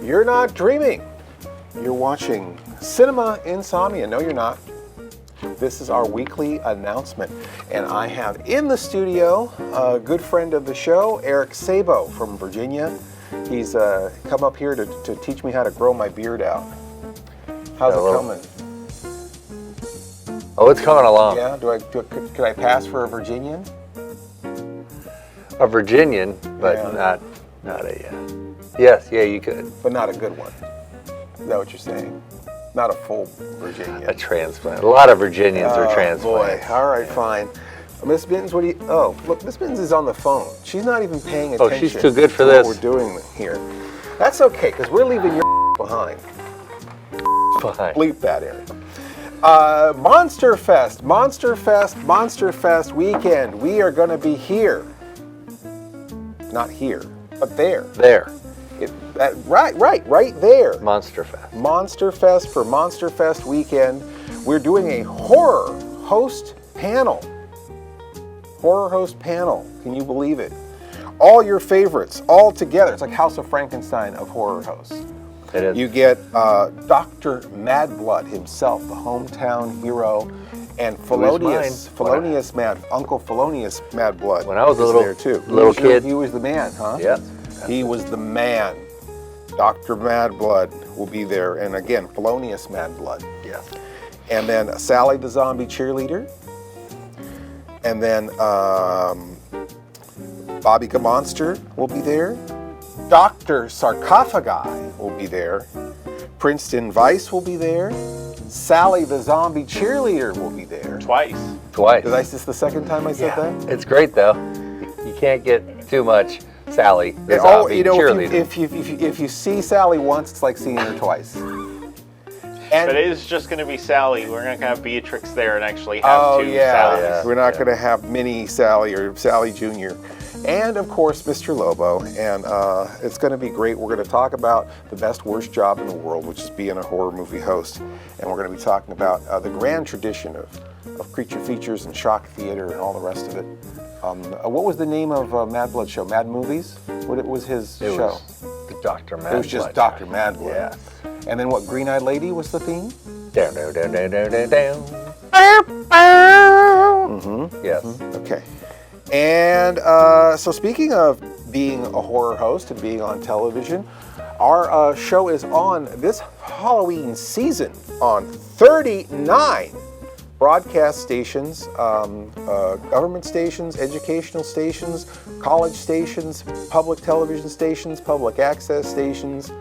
You're not dreaming. You're watching Cinema Insomnia. No, you're not. This is our weekly announcement. And I have in the studio a good friend of the show, Eric Sabo from Virginia. He's come up here to teach me how to grow my beard out. How's it coming? Oh, it's coming along. Yeah? Could I pass for a Virginian? A Virginian, but Yeah. not a. Yes, yeah, you could. But not a good one. Is that what you're saying? Not a full Virginian. A transplant. A lot of Virginians are transplants. Boy. All right, fine. Miss Bittens, what do you... Oh, look, Miss Bittens is on the phone. She's not even paying attention. Oh, she's too good for to this. what we're doing here. That's okay, because we're leaving your behind. Fine. Bleep that, Eric. Monsterfest weekend. We are going to be here. Not here, but there. There. Right there. Monsterfest. Monsterfest for Monsterfest weekend. We're doing a horror host panel. Horror host panel. Can you believe it? All your favorites, all together. It's like House of Frankenstein of horror hosts. It is. You get Dr. Madblood himself, the hometown hero, and Uncle Felonious Madblood. When I was a there too. kid. He was the man, huh? Yes. He was the man. Dr. Madblood will be there, and again, Felonious Madblood. Yes. And then Sally the zombie cheerleader. And then Bobby the Monster will be there. Dr. Sarcophagi will be there. Princeton Vice will be there. Sally the zombie cheerleader will be there. Twice. This the second time I said that? It's great though. You can't get too much Sally the zombie cheerleader. If you see Sally once, it's like seeing her twice. But it is just going to be Sally. We're not going to have Beatrix there and actually have two Sallys. Yeah. We're not going to have mini Sally or Sally Jr. And of course, Mr. Lobo. And it's going to be great. We're going to talk about the best, worst job in the world, which is being a horror movie host. And we're going to be talking about the grand tradition of creature features and shock theater and all the rest of it. What was the name of Madblood show? Mad Movies? What was his show? Was the Dr. Madblood. It was just Dr. Madblood. Yeah. And then what, Green-Eyed Lady was the theme? Down. Yes. Okay. And so speaking of being a horror host and being on television, our show is on this Halloween season on 39 broadcast stations, government stations, educational stations, college stations, public television stations, public access stations,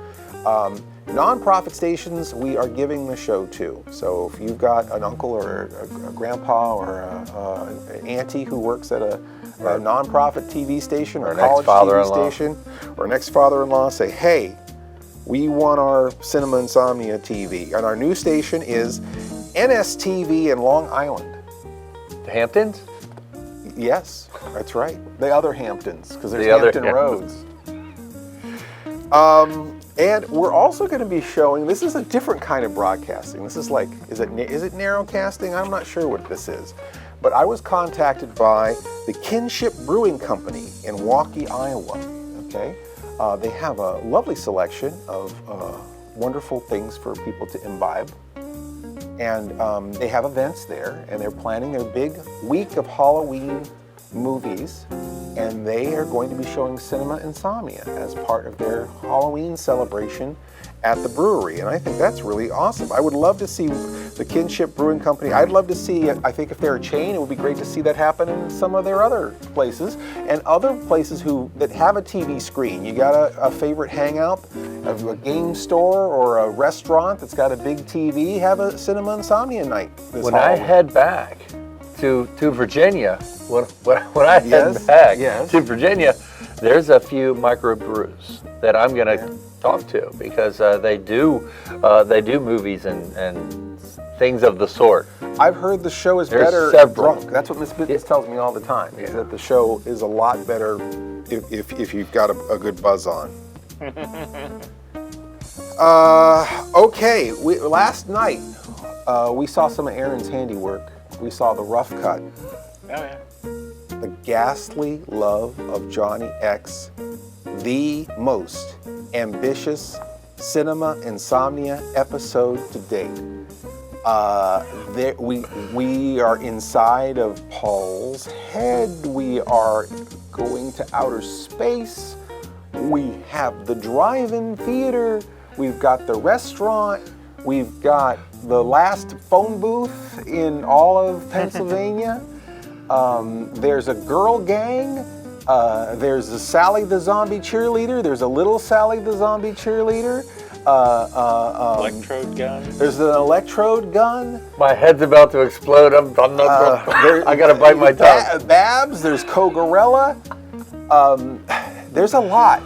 non-profit stations. We are giving the show to. So if you've got an uncle or a grandpa or an auntie who works at a non-profit TV station or a college TV station or an ex-father-in-law, say, hey, we want our Cinema Insomnia TV. And our new station is NSTV in Long Island. The Hamptons? Yes, that's right. The other Hamptons, because there's The other Hampton Roads. And we're also going to be showing, this is a different kind of broadcasting. This is like, is it narrowcasting? I'm not sure what this is. But I was contacted by the Kinship Brewing Company in Waukee, Iowa. Okay, they have a lovely selection of wonderful things for people to imbibe. And they have events there, and they're planning their big week of Halloween movies, and they are going to be showing Cinema Insomnia as part of their Halloween celebration at the brewery, and I think that's really awesome. I would love to see the Kinship Brewing Company. I'd love to see, I think if they're a chain, it would be great to see that happen in some of their other places, and other places that have a TV screen. You got a favorite hangout, a game store or a restaurant that's got a big TV, have a Cinema Insomnia night this When Halloween. I head back to Virginia, when I head back to Virginia, there's a few microbrews that I'm going to talk to because they do movies and things of the sort. I've heard the show is better drunk. That's what Miss Bittens tells me all the time. Is that the show is a lot better if you've got a good buzz on. Okay, last night we saw some of Aaron's handiwork. We saw The Rough Cut. Oh yeah. The Ghastly Love of Johnny X, the most ambitious Cinema Insomnia episode to date. We are inside of Paul's head. We are going to outer space. We have the drive-in theater. We've got the restaurant. We've got the last phone booth in all of Pennsylvania. There's a girl gang. There's a Sally the zombie cheerleader. There's a little Sally the zombie cheerleader. Electrode gun. There's an electrode gun. My head's about to explode. I gotta bite my tongue. Babs. There's Cogorella. There's a lot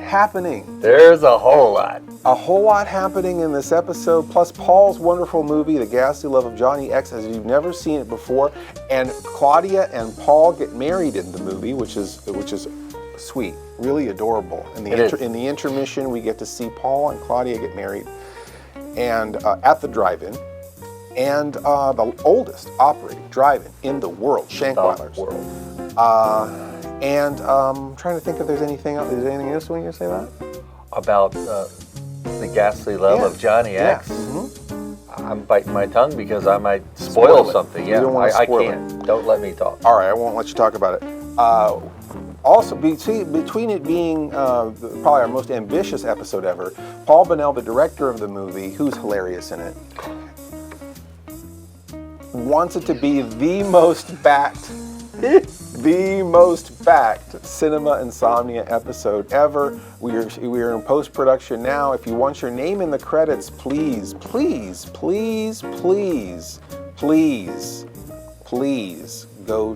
happening. There's a whole lot. A whole lot happening in this episode, plus Paul's wonderful movie, The Ghastly Love of Johnny X, as you've never seen it before. And Claudia and Paul get married in the movie, which is sweet, really adorable. In the intermission, we get to see Paul and Claudia get married, and at the drive-in, and the oldest operating drive-in in the world, Shankweiler's. And I'm trying to think if there's anything else. Is there anything else you want to say about? About the ghastly love of Johnny X. Mm-hmm. I'm biting my tongue because I might spoil something. Yeah, I can't. Don't let me talk. All right, I won't let you talk about it. Also, between it being probably our most ambitious episode ever, Paul Bonnell, the director of the movie, who's hilarious in it, wants it to be the most backed Cinema Insomnia episode ever. We are in post-production now. If you want your name in the credits, please go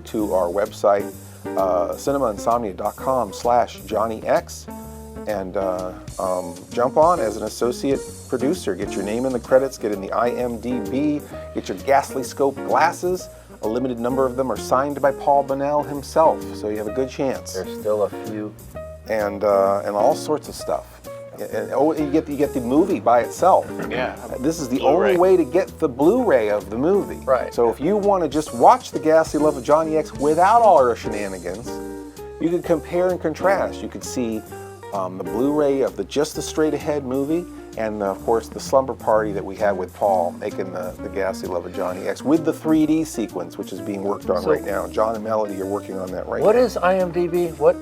to our website, cinemainsomnia.com/JohnnyX, and jump on as an associate producer. Get your name in the credits, get in the IMDb, get your Ghastly Scope glasses. A limited number of them are signed by Paul Bonnell himself, so you have a good chance. There's still a few. And all sorts of stuff. And you get the movie by itself. Yeah. This is the Blu-ray. only way to get the Blu-ray of the movie. Right. So if you want to just watch The Ghastly Love of Johnny X without all our shenanigans, you could compare and contrast. You could see the Blu-ray of just the straight ahead movie, and of course the slumber party that we had with Paul making the Ghastly Love of Johnny X with the 3D sequence, which is being worked on right now. John and Melody are working on that right now. What is IMDb? What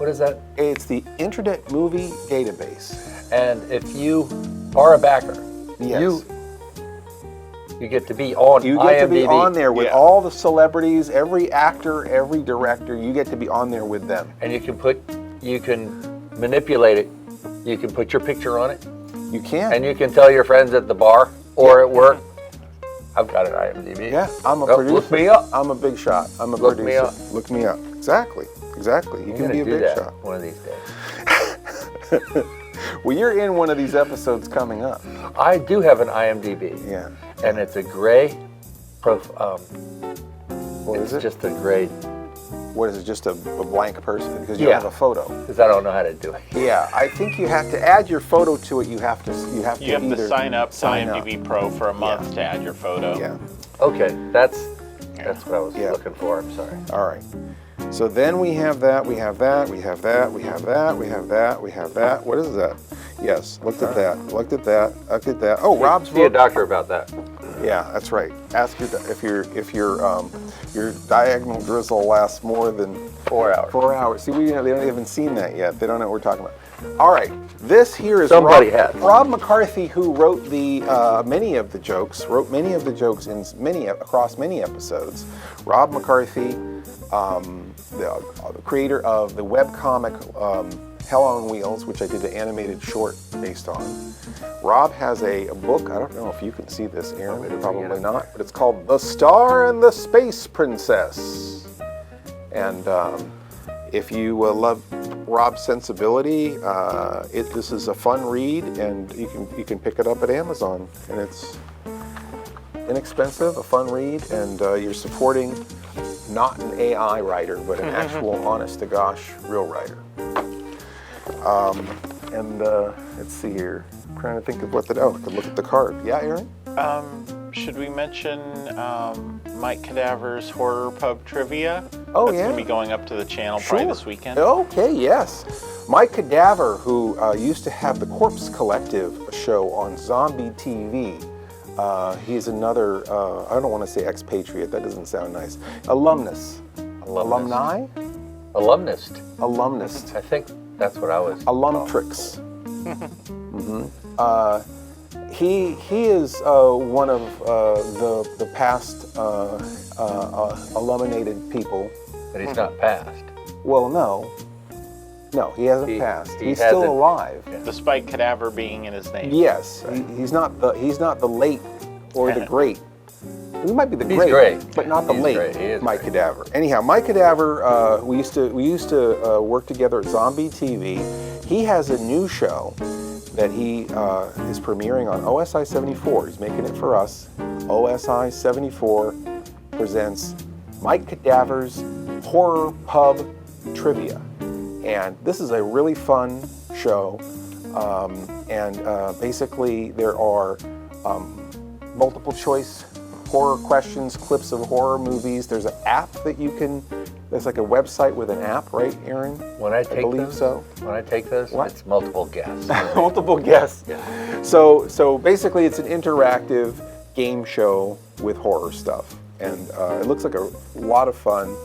is that? It's the Internet Movie Database. And if you are a backer, Yes. you get to be on You IMDb. get to be on there with all the celebrities, every actor, every director. You get to be on there with them. And you can manipulate it. You can put your picture on it. You can. And you can tell your friends at the bar or at work, I've got an IMDb. Yeah, I'm a producer. Look me up. I'm a big shot. I'm a Look producer. me up. Look me up. Exactly. You can be a big shot. One of these days. Well, you're in one of these episodes coming up. I do have an IMDb. Yeah. And it's a gray What is it? Just a gray. What is it? Just a blank person because you don't have a photo. Because I don't know how to do it. Yeah, I think you have to add your photo to it. You have to sign up to IMDb Pro for a month to add your photo. Yeah. Okay, that's what I was looking for. I'm sorry. All right. So then we have that. We have that. What is that? Yes. Looked at that. Oh, Rob's. See a doctor about that. Yeah, that's right. Ask if your diagonal drizzle lasts more than 4 hours. 4 hours. See, they don't even seen that yet. They don't know what we're talking about. All right, this here is Somebody has. Rob McCarthy, who wrote many of the jokes across many episodes. Rob McCarthy, the creator of the webcomic Hell on Wheels, which I did an animated short based on. Rob has a book, I don't know if you can see this, Aaron, probably not, but it's called The Star and the Space Princess. And if you love Rob's sensibility, this is a fun read, and you can pick it up at Amazon. And it's inexpensive, a fun read, and you're supporting not an AI writer, but an actual honest-to-gosh real writer. Let's see here. I'm trying to think of I could look at the card. Yeah, Aaron? Should we mention Mike Cadaver's Horror Pub Trivia? Oh, That's yeah. going to be going up to the channel probably this weekend. Okay, yes. Mike Cadaver, who used to have the Corpse Collective show on Zombie TV. He's another, I don't want to say expatriate, that doesn't sound nice. Alumnus. Alumni? Alumnist. Alumnist. I think that's what I was. Alumtrix. He is one of the past illuminated people. But he's not passed. Well, no, he hasn't passed. He's still alive. Yeah. Despite Cadaver being in his name. Yes, he's not the late or the great. He might be the He's great, great. but not the He's late great. He is Mike great. Cadaver. Anyhow, Mike Cadaver, we used to work together at Zombie TV. He has a new show that he is premiering on OSI 74. He's making it for us. OSI 74 presents Mike Cadaver's Horror Pub Trivia. And this is a really fun show. Basically there are multiple choice horror questions, clips of horror movies. There's an app that you can, there's like a website with an app, right, Aaron? When I take believe those, so. When I take those, What? it's multiple guests. Multiple guests. Yeah. So basically it's an interactive game show with horror stuff. And it looks like a lot of fun.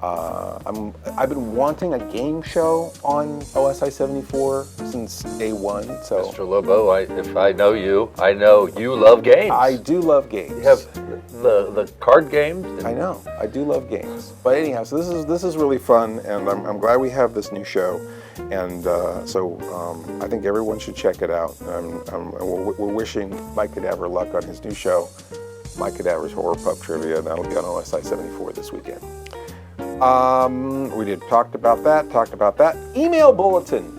I've been wanting a game show on OSI 74 since day one. So Mr. Lobo, if I know you, I know you love games. I do love games. You have the card games. I know. I do love games. But anyhow, so this is really fun, and I'm glad we have this new show. And I think everyone should check it out. We're wishing Mike Cadaver luck on his new show, Mike Cadaver's Horror Pub Trivia. That'll be on OSI 74 this weekend. We talked about that. Email bulletin.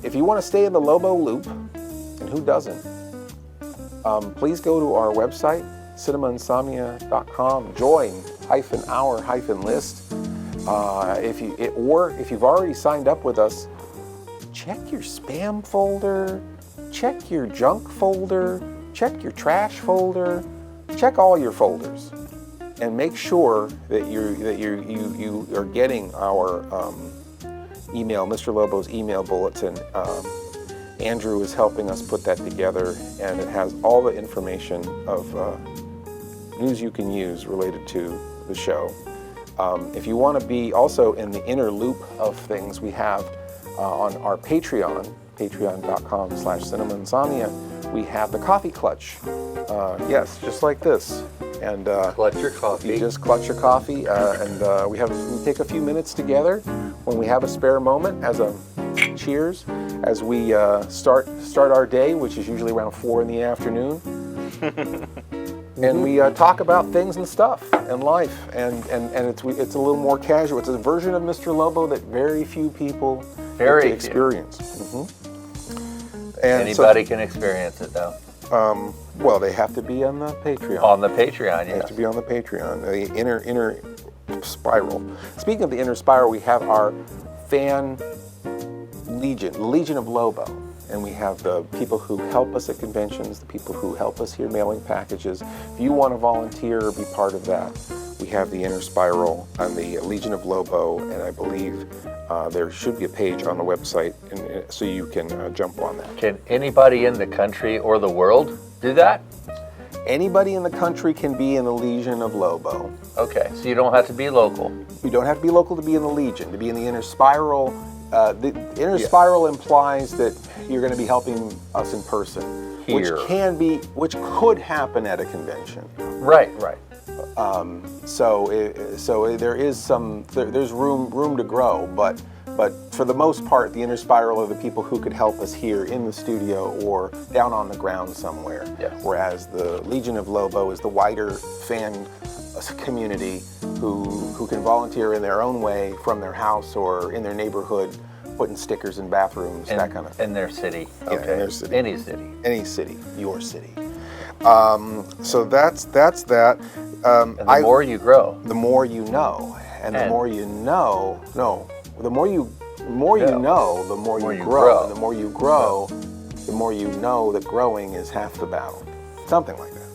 If you want to stay in the Lobo loop, and who doesn't, please go to our website, cinemainsomnia.com, join _our-list. If you've already signed up with us, check your spam folder, check your junk folder, check your trash folder, check all your folders, and make sure that you are getting our email, Mr. Lobo's email bulletin. Andrew is helping us put that together, and it has all the information of news you can use related to the show. If you want to be also in the inner loop of things, we have on our Patreon, patreon.com/Cinema Insomnia, we have the coffee clutch. Yes, just like this. And Clutch your coffee. you just clutch your coffee, and we take a few minutes together when we have a spare moment as a cheers, as we start our day, which is usually around 4 in the afternoon. And we talk about things and stuff and life, and it's a little more casual. It's a version of Mr. Lobo that very few people get to experience. And anybody can experience it, though. Well, they have to be on the Patreon. On the Patreon, They have yes. to be on the Patreon. The inner spiral. Speaking of the inner spiral, we have our fan Legion of Lobo. And we have the people who help us at conventions, the people who help us here mailing packages. If you want to volunteer or be part of that, we have the Inner Spiral and the Legion of Lobo, and I believe there should be a page on the website so you can jump on that. Can anybody in the country or the world do that? Anybody in the country can be in the Legion of Lobo. Okay, so you don't have to be local. You don't have to be local to be in the Legion. To be in the Inner Spiral, the Inner Spiral implies that you're going to be helping us in person, Here. which could happen at a convention. Right. So there is there's room to grow, but for the most part, the Inner Spiral are the people who could help us here in the studio or down on the ground somewhere. Yes. Whereas the Legion of Lobo is the wider fan community who can volunteer in their own way from their house or in their neighborhood, putting stickers in bathrooms, that kind of thing. In their city. Yeah, Okay. in their city. Any city. Any city, your city. So that's that. And the more you grow. The more you know, and the more you know, the more you know, the more you grow, and the more you grow, the more you know that growing is half the battle. Something like that.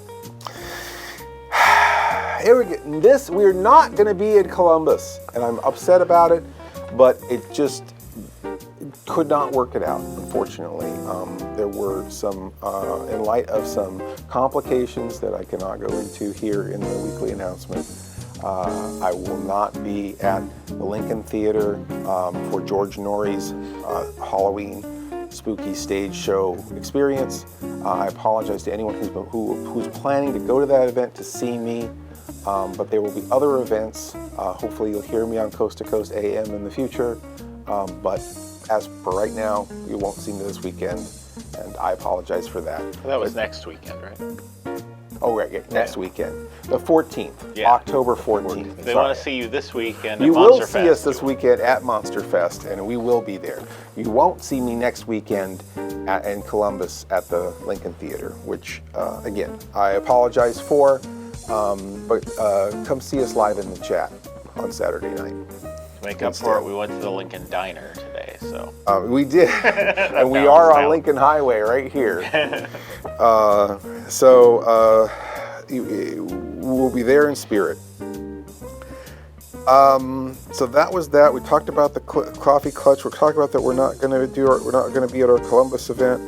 Here we go. We're not going to be in Columbus, and I'm upset about it, but it just could not work it out, unfortunately. There were some, in light of some complications that I cannot go into here in the weekly announcement, I will not be at the Lincoln Theater for George Noory's Halloween spooky stage show experience. I apologize to anyone who's planning to go to that event to see me, but there will be other events. Hopefully you'll hear me on Coast to Coast AM in the future, but as for right now, you won't see me this weekend, and I apologize for that. That was next weekend, right? Oh, right, yeah, next weekend. The 14th, October 14th. They want to see you this weekend You at will Monsterfest. see us this weekend at Monsterfest, and we will be there. You won't see me next weekend in Columbus at the Lincoln Theater, which, again, I apologize for, but come see us live in the chat on Saturday night. To make up for it, we went to the Lincoln Diner today, so. We did, and we are on Lincoln Highway right here. We'll be there in spirit. So that was that. We talked about the coffee clutch. We're talking about that we're not going to be at our Columbus event.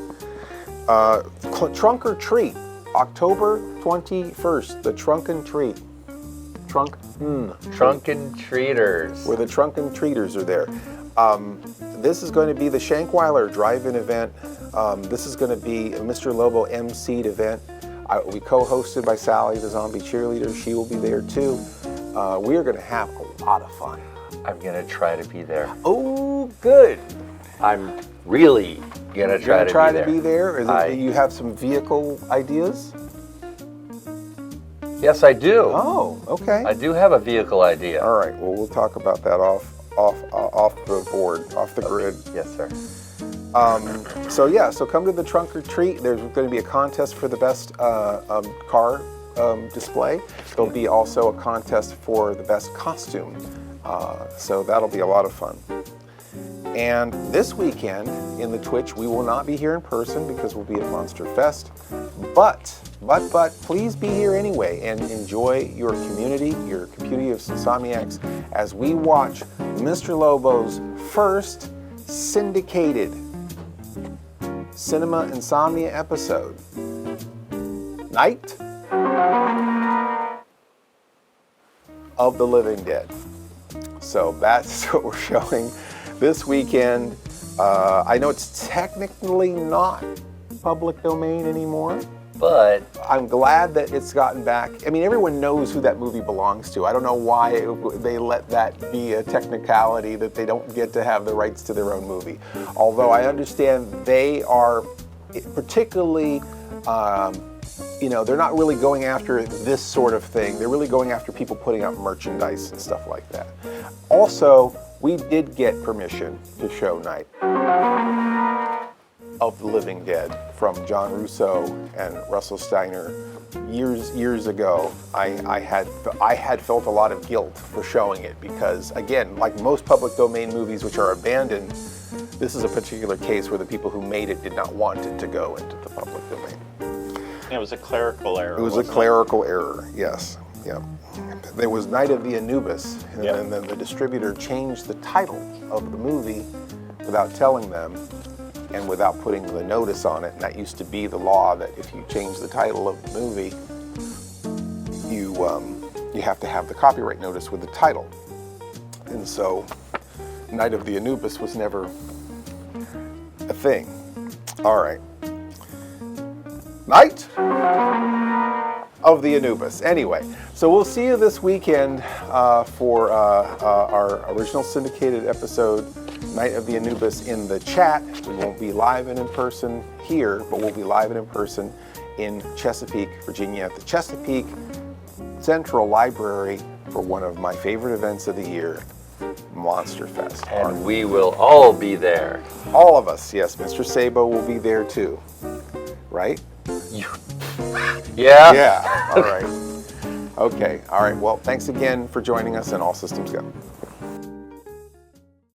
Trunk or Treat, October 21st. The Trunk and Treat. Trunken Treaters. Where the Trunken Treaters are there. This is going to be the Shankweiler drive-in event. This is going to be a Mr. Lobo emceed event. It will be co-hosted by Sally, the zombie cheerleader. She will be there too. We are going to have a lot of fun. I'm going to try to be there. Oh, good. I'm really going to try to be there. You have some vehicle ideas? Yes, I do. Oh, okay. I do have a vehicle idea. All right. Well, we'll talk about that off the board, off the grid. Yes, sir. So come to the Trunk or Treat. There's going to be a contest for the best car display. There'll be also a contest for the best costume. So that'll be a lot of fun. And this weekend in the Twitch, we will not be here in person because we'll be at Monsterfest. But please be here anyway and enjoy your community of Insomniacs as we watch Mr. Lobo's first syndicated Cinema Insomnia episode. Night of the Living Dead. So that's what we're showing this weekend. I know it's technically not public domain anymore, but I'm glad that it's gotten back. I mean, everyone knows who that movie belongs to. I don't know why they let that be a technicality that they don't get to have the rights to their own movie. Although I understand they are particularly, they're not really going after this sort of thing. They're really going after people putting out merchandise and stuff like that. Also, we did get permission to show Night of the Living Dead from John Russo and Russell Steiner years ago. I had felt a lot of guilt for showing it because, again, like most public domain movies which are abandoned, this is a particular case where the people who made it did not want it to go into the public domain. It was a clerical error. It was a clerical error, yes. Yeah. There was Night of the Anubis, and then the distributor changed the title of the movie without telling them and without putting the notice on it. And that used to be the law that if you change the title of the movie, you have to have the copyright notice with the title. And so Night of the Anubis was never a thing. All right. Night of the Anubis. Anyway, so we'll see you this weekend for our original syndicated episode, Night of the Anubis, in the chat. We won't be live and in person here, but we'll be live and in person in Chesapeake, Virginia, at the Chesapeake Central Library for one of my favorite events of the year, Monsterfest. And we will all be there. All of us, yes. Mr. Sabo will be there too, right? Yeah. Yeah. All right. Okay. All right. Well, thanks again for joining us, and all systems go.